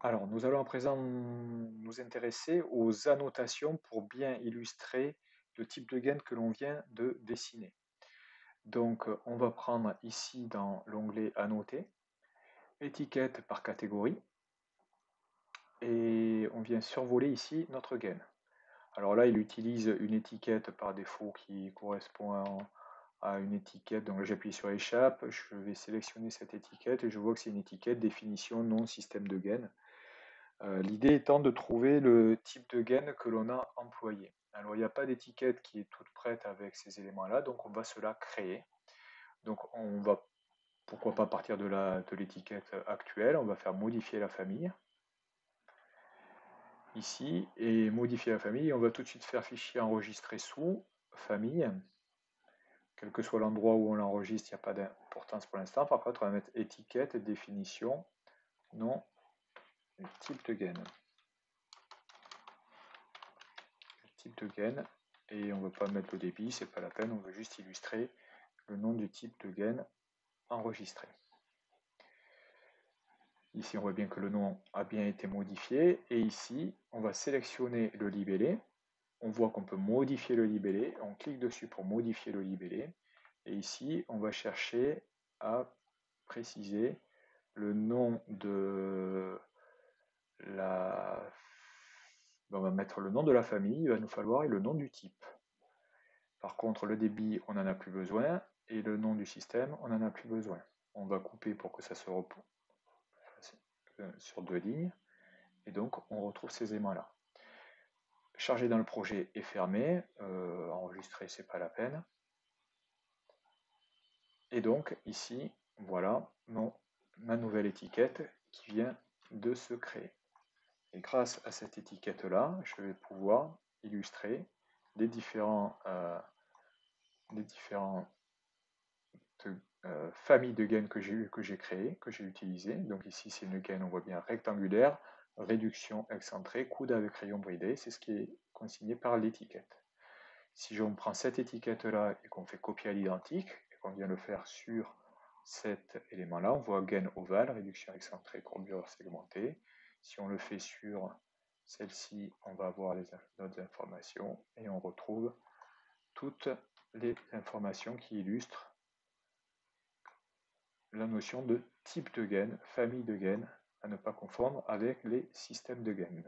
Alors, nous allons à présent nous intéresser aux annotations pour bien illustrer le type de gaine que l'on vient de dessiner. Donc, on va prendre ici dans l'onglet Annoter, étiquette par catégorie, et on vient survoler ici notre gaine. Alors là, il utilise une étiquette par défaut qui correspond à une étiquette. Donc là, j'appuie sur Échappe, je vais sélectionner cette étiquette et je vois que c'est une étiquette définition non système de gaine. L'idée étant de trouver le type de gaine que l'on a employé. Alors il n'y a pas d'étiquette qui est toute prête avec ces éléments-là, donc on va se la créer. Donc on va, pourquoi pas partir de l'étiquette actuelle, on va faire modifier la famille, ici, et modifier la famille, on va tout de suite faire fichier enregistré sous, famille, quel que soit l'endroit où on l'enregistre, il n'y a pas d'importance pour l'instant. Par contre, on va mettre étiquette, définition, nom, type de gaine. Type de gaine, et on ne veut pas mettre le débit, c'est pas la peine, on veut juste illustrer le nom du type de gaine enregistré. Ici, on voit bien que le nom a bien été modifié, et ici, on va sélectionner le libellé. On voit qu'on peut modifier le libellé, on clique dessus pour modifier le libellé, et ici, on va chercher à préciser le nom de la... On va mettre le nom de la famille, il va nous falloir, et le nom du type. Par contre, le débit, on n'en a plus besoin, et le nom du système, on n'en a plus besoin. On va couper pour que ça se repose sur deux lignes, et donc on retrouve ces éléments-là. Charger dans le projet est fermé, enregistrer, c'est pas la peine. Et donc, ici, voilà ma nouvelle étiquette qui vient de se créer. Et grâce à cette étiquette-là, je vais pouvoir illustrer les différentes familles de gaines que j'ai créées, que j'ai utilisées. Donc ici, c'est une gaine, on voit bien, rectangulaire, réduction excentrée, coude avec rayon bridé, c'est ce qui est consigné par l'étiquette. Si on prend cette étiquette-là et qu'on fait copier à l'identique, et qu'on vient le faire sur cet élément-là, on voit gaine ovale, réduction excentrée, courbure segmentée. Si on le fait sur celle-ci, on va avoir les autres informations, et on retrouve toutes les informations qui illustrent la notion de type de gaine, famille de gaines, à ne pas confondre avec les systèmes de gaines.